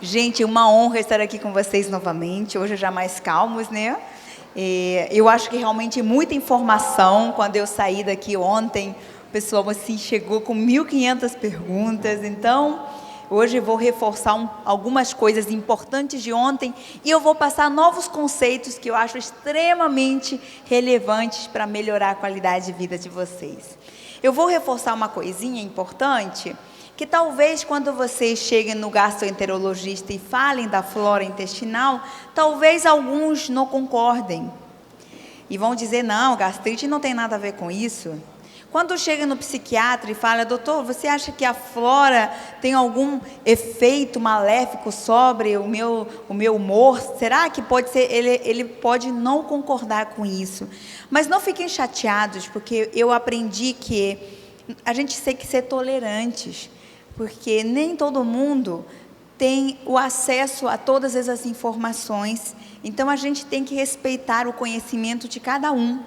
Gente, uma honra estar aqui com vocês novamente, hoje já mais calmos, né? Eu acho que realmente muita informação. Quando eu saí daqui ontem, o pessoal assim chegou com 1.500 perguntas, então hoje eu vou reforçar algumas coisas importantes de ontem e eu vou passar novos conceitos que eu acho extremamente relevantes para melhorar a qualidade de vida de vocês. Eu vou reforçar uma coisinha importante, que talvez quando vocês cheguem no gastroenterologista e falem da flora intestinal, talvez alguns não concordem. E vão dizer, não, gastrite não tem nada a ver com isso. Quando chega no psiquiatra e fala, doutor, você acha que a flora tem algum efeito maléfico sobre o meu humor? Será que pode ser? Ele pode não concordar com isso. Mas não fiquem chateados, porque eu aprendi que a gente tem que ser tolerantes, porque nem todo mundo tem o acesso a todas essas informações. Então, a gente tem que respeitar o conhecimento de cada um.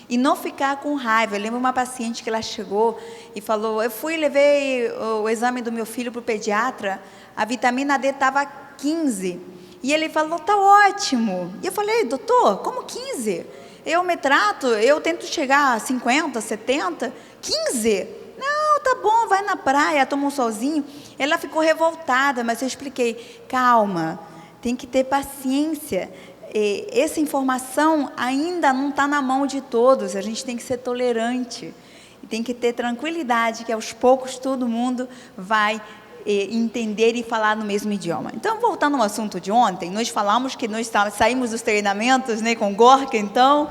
E não ficar com raiva. Eu lembro uma paciente que ela chegou e falou, levei o exame do meu filho para o pediatra, a vitamina D estava 15. E ele falou, tá ótimo. E eu falei, doutor, como 15? Eu me trato, eu tento chegar a 50, 70, 15? Não, tá bom, vai na praia, toma um solzinho. Ela ficou revoltada, mas eu expliquei, calma, tem que ter paciência. Essa informação ainda não está na mão de todos, a gente tem que ser tolerante, e tem que ter tranquilidade, que aos poucos todo mundo vai entender e falar no mesmo idioma. Então, voltando ao assunto de ontem, nós falamos que nós saímos dos treinamentos, né, com Gorka, então,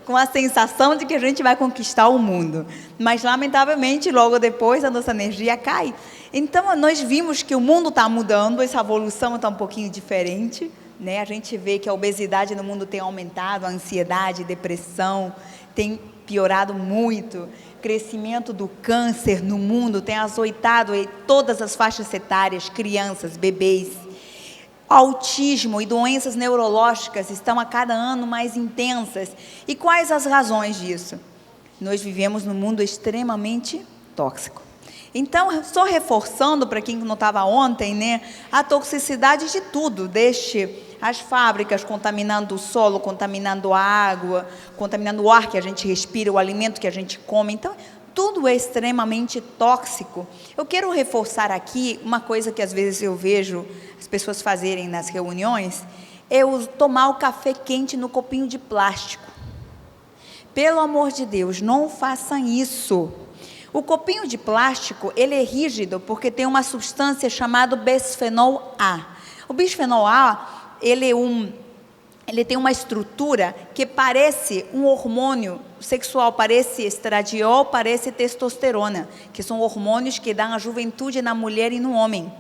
com a sensação de que a gente vai conquistar o mundo, mas lamentavelmente logo depois a nossa energia cai. Então, nós vimos que o mundo está mudando, essa evolução está um pouquinho diferente, né? A gente vê que a obesidade no mundo tem aumentado, a ansiedade, depressão tem piorado muito, crescimento do câncer no mundo tem azoitado em todas as faixas etárias, crianças, bebês. Autismo e doenças neurológicas estão a cada ano mais intensas. E quais as razões disso? Nós vivemos num mundo extremamente tóxico. Então, só reforçando para quem não estava ontem, né, a toxicidade de tudo, desde as fábricas contaminando o solo, contaminando a água, contaminando o ar que a gente respira, o alimento que a gente come. Então, tudo é extremamente tóxico. Eu quero reforçar aqui uma coisa que às vezes eu vejo as pessoas fazerem nas reuniões, é tomar o café quente no copinho de plástico. Pelo amor de Deus, não façam isso. O copinho de plástico, ele é rígido porque tem uma substância chamada bisfenol A. O bisfenol A, ele tem uma estrutura que parece um hormônio sexual, parece estradiol, parece testosterona, que são hormônios que dão a juventude na mulher e no homem.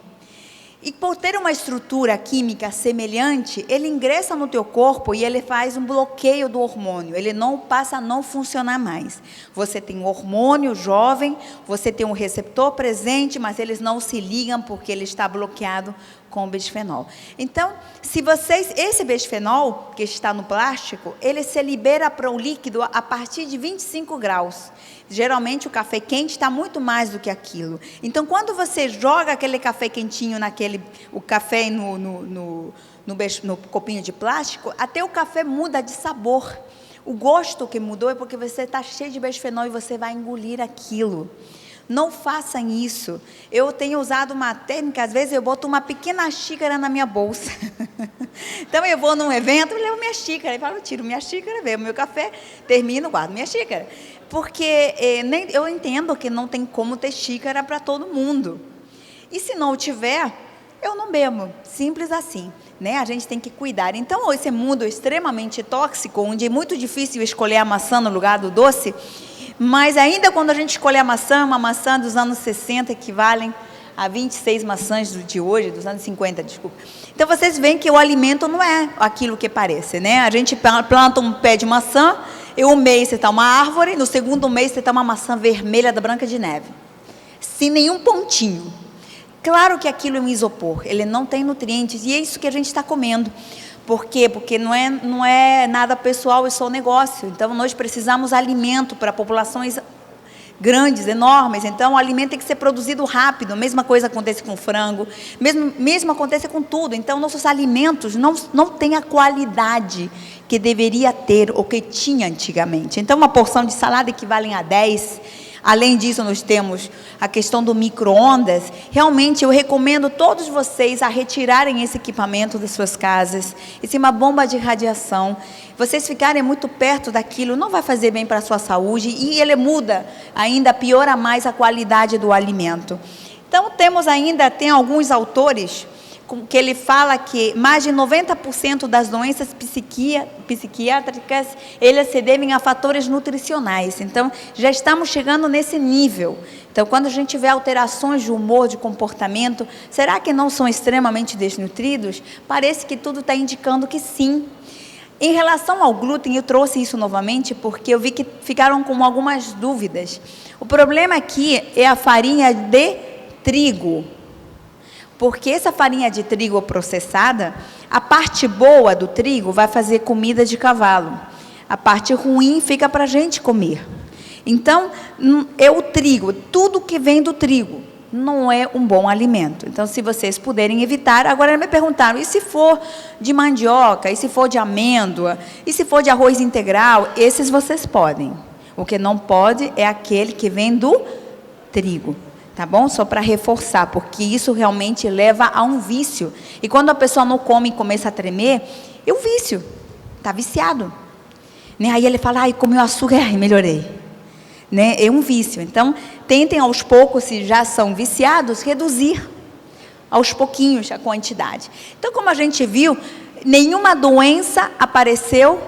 E por ter uma estrutura química semelhante, ele ingressa no teu corpo e ele faz um bloqueio do hormônio, ele não passa a não funcionar mais. Você tem um hormônio jovem, você tem um receptor presente, mas eles não se ligam porque ele está bloqueado com o bisfenol. Então, esse bisfenol que está no plástico, ele se libera para o líquido a partir de 25 graus. Geralmente o café quente está muito mais do que aquilo. Então, quando você joga aquele café quentinho o café no copinho de plástico, até o café muda de sabor. O gosto que mudou é porque você está cheio de bisfenol e você vai engolir aquilo. Não façam isso. Eu tenho usado uma técnica, às vezes eu boto uma pequena xícara na minha bolsa. Então eu vou num evento, eu levo minha xícara, eu tiro minha xícara, bebo meu café, termino, guardo minha xícara. Porque eu entendo que não tem como ter xícara para todo mundo. E se não tiver, eu não bebo. Simples assim, né? A gente tem que cuidar. Então, esse mundo extremamente tóxico, onde é muito difícil escolher a maçã no lugar do doce, mas ainda quando a gente escolhe a maçã, uma maçã dos anos 60 equivalem a 26 maçãs de hoje, dos anos 50, desculpa. Então, vocês veem que o alimento não é aquilo que parece, né? A gente planta um pé de maçã, e um mês você está uma árvore, no segundo mês você está uma maçã vermelha da Branca de Neve, sem nenhum pontinho. Claro que aquilo é um isopor, ele não tem nutrientes, e é isso que a gente está comendo. Por quê? Porque não é nada pessoal, é só negócio. Então, nós precisamos de alimento para populações grandes, enormes, então o alimento tem que ser produzido rápido. Mesma coisa acontece com o frango, mesmo acontece com tudo. Então nossos alimentos não têm a qualidade que deveria ter ou que tinha antigamente. Então uma porção de salada equivale a 10. Além disso, nós temos a questão do micro-ondas. Realmente, eu recomendo todos vocês a retirarem esse equipamento das suas casas. Isso é uma bomba de radiação. Vocês ficarem muito perto daquilo não vai fazer bem para a sua saúde e ele muda, ainda piora mais a qualidade do alimento. Então, tem alguns autores que ele fala que mais de 90% das doenças psiquiátricas, elas se devem a fatores nutricionais. Então, já estamos chegando nesse nível. Então, quando a gente vê alterações de humor, de comportamento, será que não são extremamente desnutridos? Parece que tudo está indicando que sim. Em relação ao glúten, eu trouxe isso novamente, porque eu vi que ficaram com algumas dúvidas. O problema aqui é a farinha de trigo. Porque essa farinha de trigo processada, a parte boa do trigo vai fazer comida de cavalo. A parte ruim fica para a gente comer. Então, é o trigo, tudo que vem do trigo não é um bom alimento. Então, se vocês puderem evitar, agora me perguntaram, e se for de mandioca, e se for de amêndoa, e se for de arroz integral, esses vocês podem. O que não pode é aquele que vem do trigo. Tá bom? Só para reforçar, porque isso realmente leva a um vício. E quando a pessoa não come e começa a tremer, é um vício. Está viciado. Né? Aí ele fala, ai, comeu açúcar, ai, melhorei. Né? É um vício. Então, tentem aos poucos, se já são viciados, reduzir aos pouquinhos a quantidade. Então, como a gente viu, nenhuma doença apareceu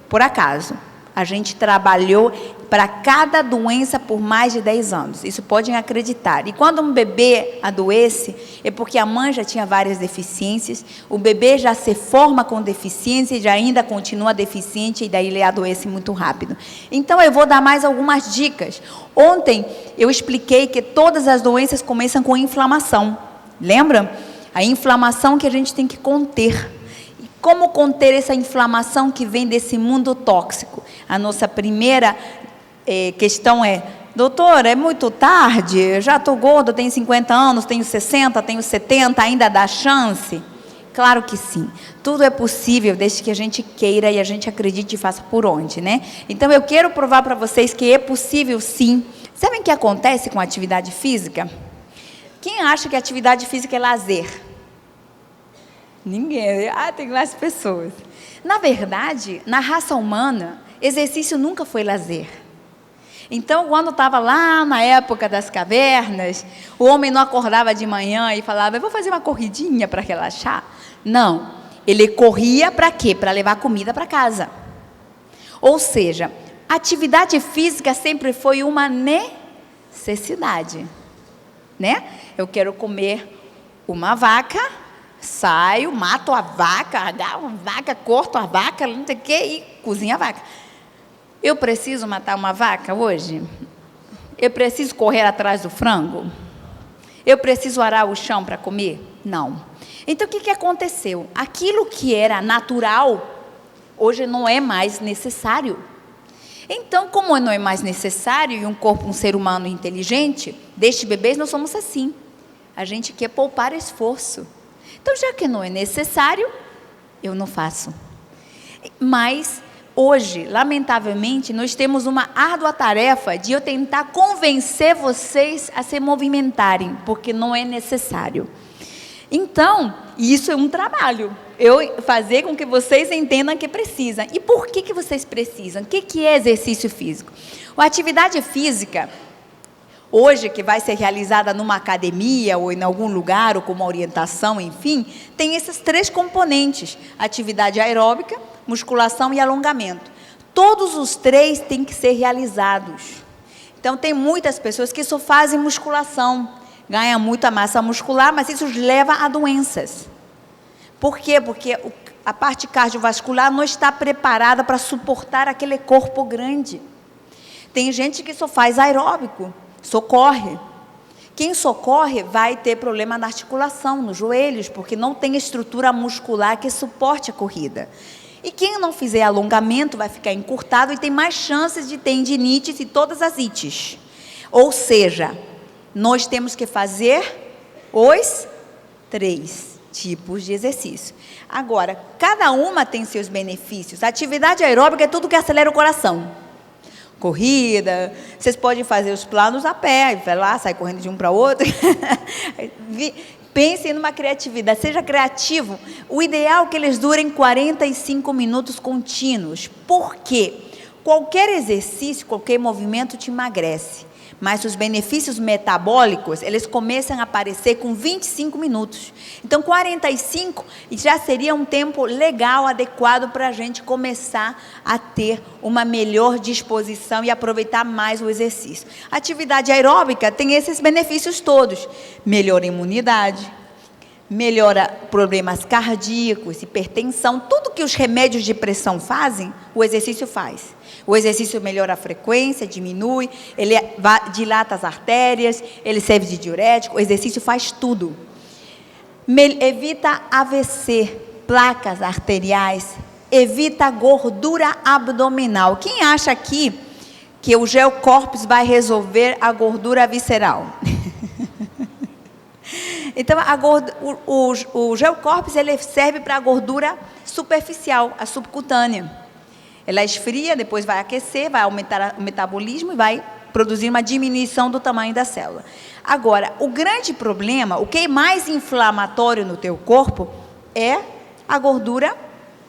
por acaso. A gente trabalhou para cada doença por mais de 10 anos. Isso podem acreditar. E quando um bebê adoece, é porque a mãe já tinha várias deficiências, o bebê já se forma com deficiência e já ainda continua deficiente, e daí ele adoece muito rápido. Então, eu vou dar mais algumas dicas. Ontem, eu expliquei que todas as doenças começam com inflamação. Lembra? A inflamação que a gente tem que conter. E como conter essa inflamação que vem desse mundo tóxico? A nossa primeira questão é, doutora, é muito tarde, eu já estou gordo, tenho 50 anos, tenho 60, tenho 70, ainda dá chance? Claro que sim, tudo é possível desde que a gente queira e a gente acredite e faça por onde, né? Então eu quero provar para vocês que é possível sim. Sabem o que acontece com a atividade física? Quem acha que a atividade física é lazer? Ninguém, tem mais pessoas. Na verdade, na raça humana, exercício nunca foi lazer. Então, quando estava lá na época das cavernas, o homem não acordava de manhã e falava, eu vou fazer uma corridinha para relaxar. Não, ele corria para quê? Para levar comida para casa. Ou seja, a atividade física sempre foi uma necessidade. Né? Eu quero comer uma vaca, saio, mato a vaca, corto a vaca, não sei o quê, e cozinho a vaca. Eu preciso matar uma vaca hoje? Eu preciso correr atrás do frango? Eu preciso arar o chão para comer? Não. Então, o que aconteceu? Aquilo que era natural, hoje não é mais necessário. Então, como não é mais necessário, e um ser humano inteligente, desde bebês nós somos assim. A gente quer poupar esforço. Então, já que não é necessário, eu não faço. Mas hoje, lamentavelmente, nós temos uma árdua tarefa de eu tentar convencer vocês a se movimentarem, porque não é necessário. Então, isso é um trabalho. Eu fazer com que vocês entendam que precisam. E por que vocês precisam? O que é exercício físico? A atividade física, hoje, que vai ser realizada numa academia ou em algum lugar, ou com uma orientação, enfim, tem esses 3 componentes: atividade aeróbica, musculação e alongamento. Todos os 3 têm que ser realizados. Então, tem muitas pessoas que só fazem musculação, ganham muita massa muscular, mas isso os leva a doenças. Por quê? Porque a parte cardiovascular não está preparada para suportar aquele corpo grande. Tem gente que só faz aeróbico, só corre. Quem só corre vai ter problema na articulação, nos joelhos, porque não tem estrutura muscular que suporte a corrida. E quem não fizer alongamento vai ficar encurtado e tem mais chances de tendinites e todas as ites. Ou seja, nós temos que fazer os 3 tipos de exercício. Agora, cada uma tem seus benefícios. A atividade aeróbica é tudo que acelera o coração. Corrida, vocês podem fazer os planos a pé, vai lá, sai correndo de um para outro. Pense numa criatividade, seja criativo. O ideal é que eles durem 45 minutos contínuos. Por quê? Qualquer exercício, qualquer movimento te emagrece. Mas os benefícios metabólicos, eles começam a aparecer com 25 minutos. Então, 45 já seria um tempo legal, adequado para a gente começar a ter uma melhor disposição e aproveitar mais o exercício. A atividade aeróbica tem esses benefícios todos. Melhora a imunidade, melhora problemas cardíacos, hipertensão, tudo que os remédios de pressão fazem, o exercício faz. O exercício melhora a frequência, diminui, ele dilata as artérias, ele serve de diurético, o exercício faz tudo. Evita AVC, placas arteriais, evita gordura abdominal. Quem acha aqui que o Gel Corpus vai resolver a gordura visceral? Então, o Gel Corpus, ele serve para a gordura superficial, a subcutânea. Ela esfria, depois vai aquecer, vai aumentar o metabolismo e vai produzir uma diminuição do tamanho da célula. Agora, o grande problema, o que é mais inflamatório no teu corpo é a gordura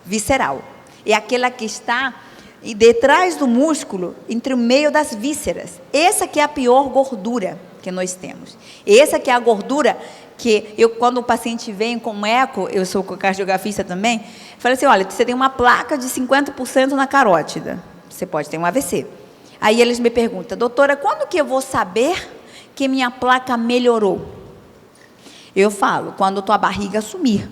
visceral. É aquela que está detrás do músculo, entre o meio das vísceras. Essa que é a pior gordura que nós temos. Essa que é a gordura que quando o paciente vem com eco, eu sou cardiografista também, falei assim, olha, você tem uma placa de 50% na carótida, você pode ter um AVC. Aí eles me perguntam, doutora, quando que eu vou saber que minha placa melhorou? Eu falo, quando tua barriga sumir.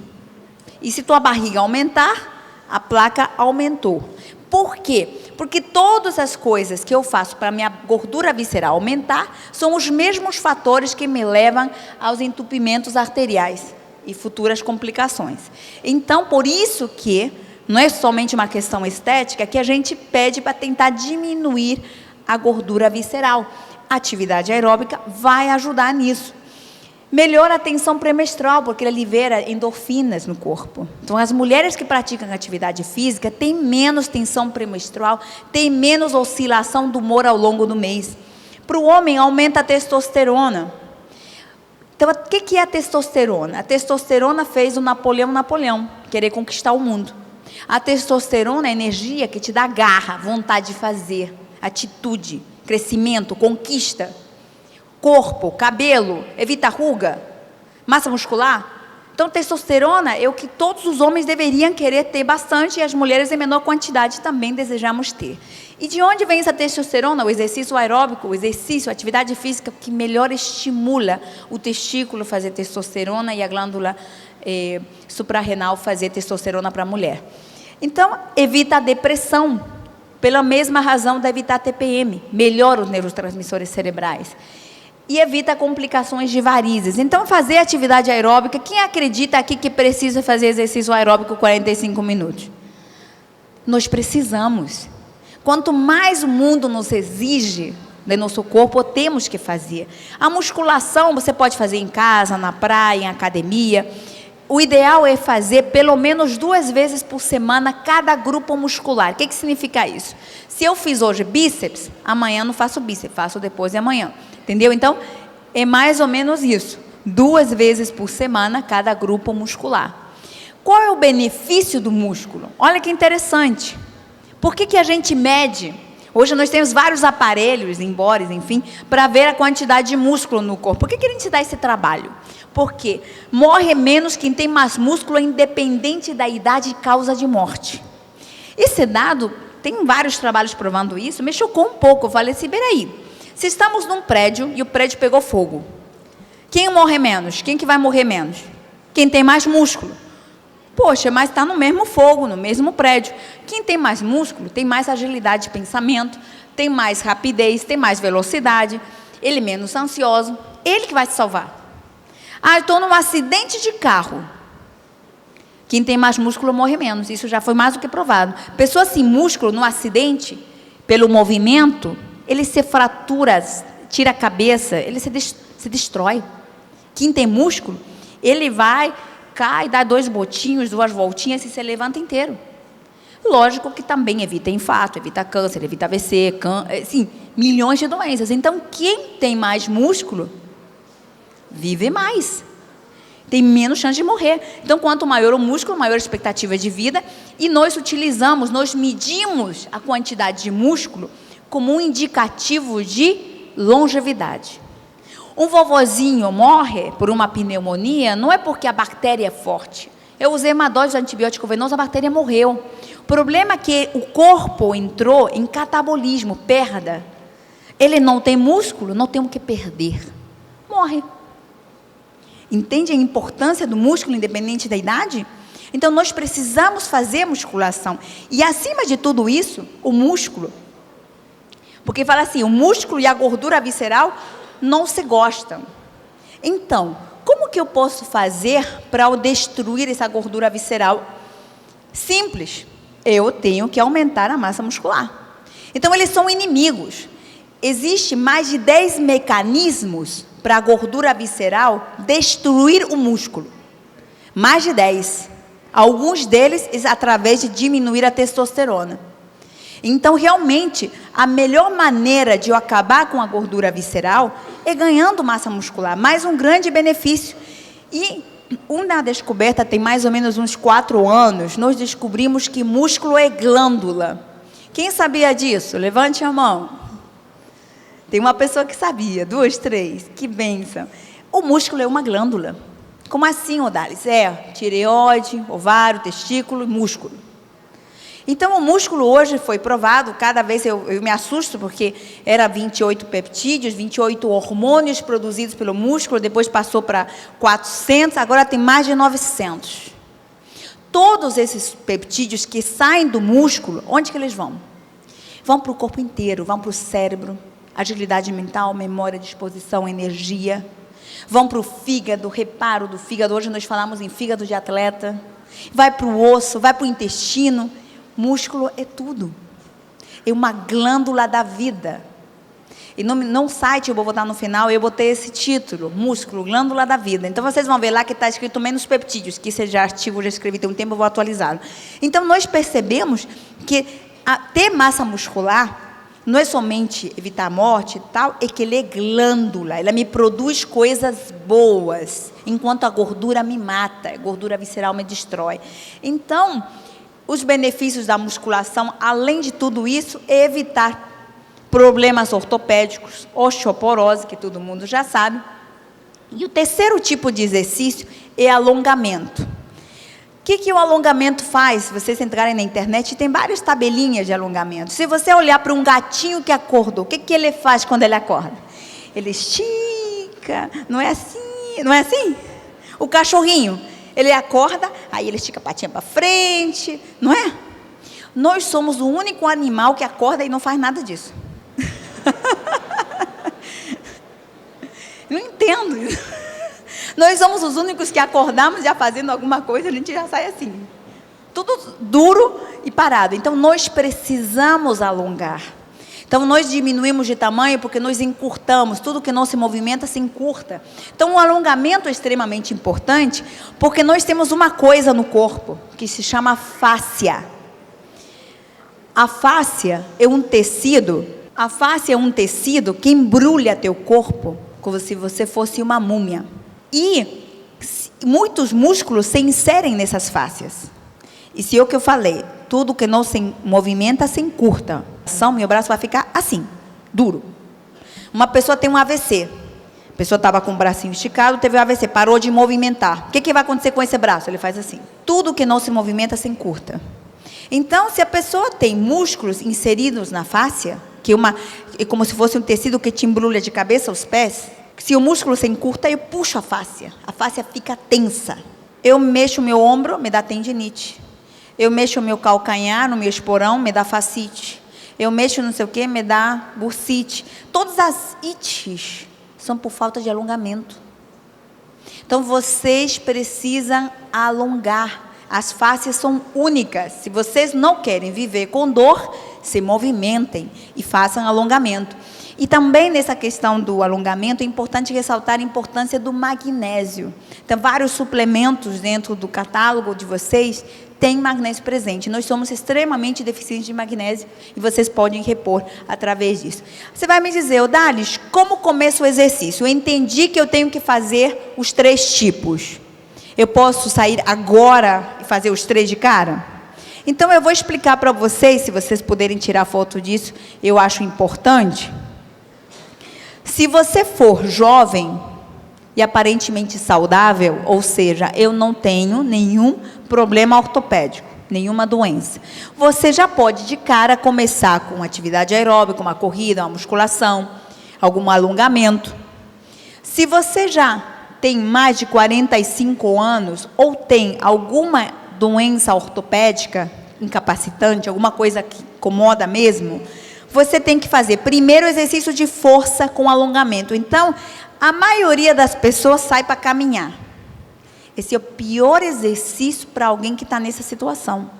E se tua barriga aumentar, a placa aumentou. Por quê? Porque todas as coisas que eu faço para minha gordura visceral aumentar são os mesmos fatores que me levam aos entupimentos arteriais e futuras complicações. Então, por isso que não é somente uma questão estética que a gente pede para tentar diminuir a gordura visceral. A atividade aeróbica vai ajudar nisso. Melhora a tensão pré-menstrual, porque ela libera endorfinas no corpo. Então, as mulheres que praticam atividade física têm menos tensão pré-menstrual, têm menos oscilação do humor ao longo do mês. Para o homem, aumenta a testosterona. Então, o que é a testosterona? A testosterona fez o Napoleão querer conquistar o mundo. A testosterona é a energia que te dá garra, vontade de fazer, atitude, crescimento, conquista. Corpo, cabelo, evita ruga, massa muscular. Então, testosterona é o que todos os homens deveriam querer ter bastante e as mulheres em menor quantidade também desejamos ter. E de onde vem essa testosterona? O exercício aeróbico, o exercício, a atividade física que melhor estimula o testículo a fazer testosterona e a glândula suprarrenal fazer testosterona para a mulher. Então, evita a depressão, pela mesma razão de evitar TPM, melhora os neurotransmissores cerebrais. E evita complicações de varizes. Então, fazer atividade aeróbica, quem acredita aqui que precisa fazer exercício aeróbico 45 minutos? Nós precisamos. Quanto mais o mundo nos exige do nosso corpo, temos que fazer. A musculação você pode fazer em casa, na praia, em academia. O ideal é fazer pelo menos 2 vezes por semana cada grupo muscular. O que significa isso? Se eu fiz hoje bíceps, amanhã não faço bíceps, faço depois de amanhã. Entendeu? Então, é mais ou menos isso. 2 vezes por semana, cada grupo muscular. Qual é o benefício do músculo? Olha que interessante. Por que a gente mede? Hoje nós temos vários aparelhos, embores, enfim, para ver a quantidade de músculo no corpo. Por que a gente dá esse trabalho? Porque morre menos quem tem mais músculo, independente da idade e causa de morte. Esse dado, tem vários trabalhos provando isso, me chocou um pouco. Eu falei assim, peraí. Se estamos num prédio e o prédio pegou fogo, quem morre menos? Quem que vai morrer menos? Quem tem mais músculo. Poxa, mas está no mesmo fogo, no mesmo prédio. Quem tem mais músculo tem mais agilidade de pensamento, tem mais rapidez, tem mais velocidade, ele é menos ansioso, ele que vai se salvar. Ah, eu estou num acidente de carro. Quem tem mais músculo morre menos, isso já foi mais do que provado. Pessoa sem músculo, no acidente, pelo movimento, ele se fratura tira a cabeça, ele se destrói. Quem tem músculo, ele vai, cai, dá 2 botinhos, 2 voltinhas e se levanta inteiro. Lógico que também evita infarto, evita câncer, evita AVC, assim, milhões de doenças. Então, quem tem mais músculo, vive mais. Tem menos chance de morrer. Então, quanto maior o músculo, maior a expectativa de vida. E nós medimos a quantidade de músculo como um indicativo de longevidade. Um vovozinho morre por uma pneumonia, não é porque a bactéria é forte. Eu usei uma dose de antibiótico venoso, a bactéria morreu. O problema é que o corpo entrou em catabolismo, perda. Ele não tem músculo, não tem o que perder. Morre. Entende a importância do músculo independente da idade? Então, nós precisamos fazer musculação. E, acima de tudo isso, o músculo. Porque fala assim, o músculo e a gordura visceral não se gostam. Então, como que eu posso fazer para destruir essa gordura visceral? Simples. Eu tenho que aumentar a massa muscular. Então, eles são inimigos. Existem mais de 10 mecanismos para a gordura visceral destruir o músculo. Mais de 10. Alguns deles através de diminuir a testosterona. Então, realmente, a melhor maneira de eu acabar com a gordura visceral é ganhando massa muscular. Mais um grande benefício. E uma descoberta tem mais ou menos uns 4 anos, nós descobrimos que músculo é glândula. Quem sabia disso? Levante a mão. Tem uma pessoa que sabia, 2, 3, que bênção. O músculo é uma glândula. Como assim, Odalis? Tireoide, ovário, testículo, músculo. Então, o músculo hoje foi provado, cada vez eu me assusto, porque era 28 peptídeos, 28 hormônios produzidos pelo músculo, depois passou para 400, agora tem mais de 900. Todos esses peptídeos que saem do músculo, onde que eles vão? Vão para o corpo inteiro, vão para o cérebro, agilidade mental, memória, disposição, energia. Vão para o fígado, reparo do fígado. Hoje nós falamos em fígado de atleta. Vai para o osso, vai para o intestino. Músculo é tudo. É uma glândula da vida. E no site, eu vou botar no final, eu botei esse título, músculo, glândula da vida. Então, vocês vão ver lá que está escrito menos peptídeos, que esse artigo eu já escrevi tem um tempo, eu vou atualizá-lo. Então, nós percebemos que ter massa muscular não é somente evitar a morte e tal, é que ele é glândula, ela me produz coisas boas, enquanto a gordura me mata, a gordura visceral me destrói. Então, os benefícios da musculação, além de tudo isso, é evitar problemas ortopédicos, osteoporose, que todo mundo já sabe. E o terceiro tipo de exercício é alongamento. O que o alongamento faz? Se vocês entrarem na internet, tem várias tabelinhas de alongamento. Se você olhar para um gatinho que acordou, o que ele faz quando ele acorda? Ele estica, não é assim? Não é assim? O cachorrinho, ele acorda, aí ele estica a patinha para frente, não é? Nós somos o único animal que acorda e não faz nada disso. Não entendo isso. Nós somos os únicos que acordamos já fazendo alguma coisa, a gente já sai assim. Tudo duro e parado. Então, nós precisamos alongar. Então, nós diminuímos de tamanho porque nós encurtamos. Tudo que não se movimenta se encurta. Então, o alongamento é extremamente importante porque nós temos uma coisa no corpo que se chama fáscia. A fáscia é um tecido. A fáscia é um tecido que embrulha teu corpo como se você fosse uma múmia. E muitos músculos se inserem nessas fáscias. E se é o que eu falei, tudo que não se movimenta se encurta. Meu braço vai ficar assim, duro. Uma pessoa tem um AVC. A pessoa estava com o bracinho esticado, teve um AVC, parou de movimentar. O que vai acontecer com esse braço? Ele faz assim. Tudo que não se movimenta se encurta. Então, se a pessoa tem músculos inseridos na fáscia, que é como se fosse um tecido que te embrulha de cabeça aos pés, se o músculo se encurta, eu puxo a fáscia fica tensa. Eu mexo o meu ombro, me dá tendinite. Eu mexo o meu calcanhar, no meu esporão, me dá fascite. Eu mexo não sei o que, me dá bursite. Todas as ites são por falta de alongamento. Então, vocês precisam alongar. As fáscias são únicas. Se vocês não querem viver com dor, se movimentem e façam alongamento. E também nessa questão do alongamento, é importante ressaltar a importância do magnésio. Então, vários suplementos dentro do catálogo de vocês têm magnésio presente. Nós somos extremamente deficientes de magnésio e vocês podem repor através disso. Você vai me dizer, Odalis, como começa o exercício? Eu entendi que eu tenho que fazer os 3 tipos. Eu posso sair agora e fazer os 3 de cara? Então, eu vou explicar para vocês, se vocês puderem tirar foto disso, eu acho importante. Se você for jovem e aparentemente saudável, ou seja, eu não tenho nenhum problema ortopédico, nenhuma doença, você já pode de cara começar com atividade aeróbica, uma corrida, uma musculação, algum alongamento. Se você já tem mais de 45 anos ou tem alguma doença ortopédica incapacitante, alguma coisa que incomoda mesmo, você tem que fazer primeiro exercício de força com alongamento. Então, a maioria das pessoas sai para caminhar. Esse é o pior exercício para alguém que está nessa situação.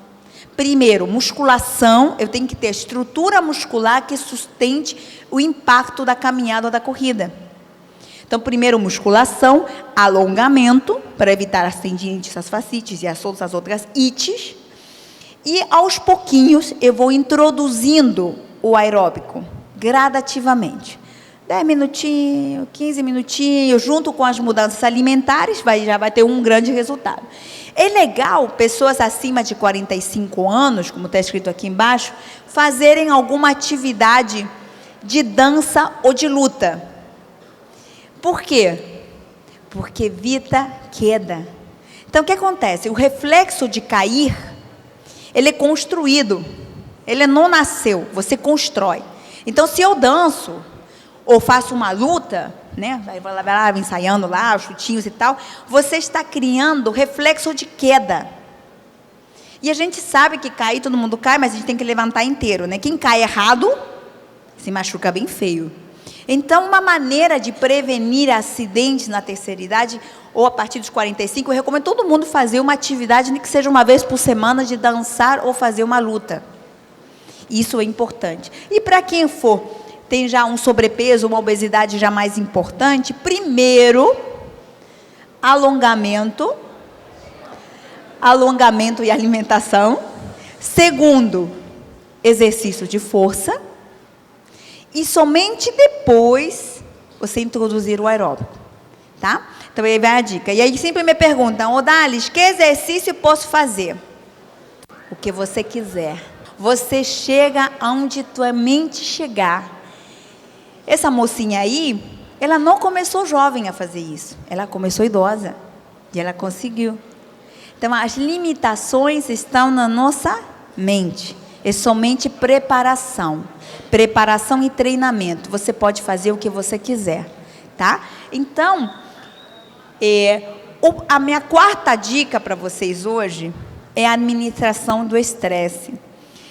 Primeiro, musculação, eu tenho que ter estrutura muscular que sustente o impacto da caminhada ou da corrida. Então, primeiro, musculação, alongamento, para evitar as tendinites, as fascites e as outras ites. E, aos pouquinhos, eu vou introduzindo o aeróbico, gradativamente. 10 minutinhos, 15 minutinhos, junto com as mudanças alimentares, já vai ter um grande resultado. É legal pessoas acima de 45 anos, como está escrito aqui embaixo, fazerem alguma atividade de dança ou de luta. Por quê? Porque evita queda. Então, o que acontece? O reflexo de cair, ele é construído. Ele não nasceu, você constrói. Então, se eu danço ou faço uma luta, né, vai lá ensaiando lá, os chutinhos e tal, você está criando reflexo de queda. E a gente sabe que cair, todo mundo cai, mas a gente tem que levantar inteiro, né? Quem cai errado, se machuca bem feio. Então, uma maneira de prevenir acidentes na terceira idade, ou a partir dos 45, eu recomendo todo mundo fazer uma atividade, nem que seja uma vez por semana, de dançar ou fazer uma luta. Isso é importante. E para quem tem já um sobrepeso, uma obesidade já mais importante, primeiro, alongamento e alimentação. Segundo, exercício de força. E somente depois você introduzir o aeróbico, tá? Então, aí vai a dica. E aí sempre me perguntam, Odalis, que exercício eu posso fazer? O que você quiser. Você chega aonde tua mente chegar. Essa mocinha aí, ela não começou jovem a fazer isso. Ela começou idosa. E ela conseguiu. Então, as limitações estão na nossa mente. É somente preparação. Preparação e treinamento. Você pode fazer o que você quiser, tá? Então, a minha quarta dica para vocês hoje é a administração do estresse.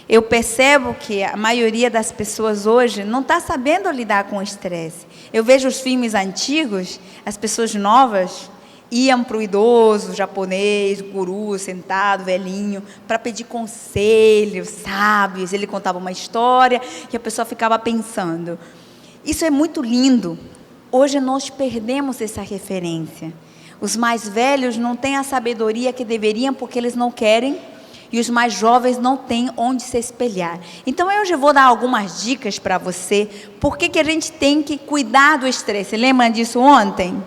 Eu percebo que a maioria das pessoas hoje não está sabendo lidar com o estresse. Eu vejo os filmes antigos, as pessoas novas iam para o idoso japonês, guru, sentado, velhinho, para pedir conselhos sábios. Ele contava uma história e a pessoa ficava pensando. Isso é muito lindo. Hoje nós perdemos essa referência. Os mais velhos não têm a sabedoria que deveriam porque eles não querem. E os mais jovens não têm onde se espelhar. Então, eu já vou dar algumas dicas para você. Por que a gente tem que cuidar do estresse? Lembra disso ontem?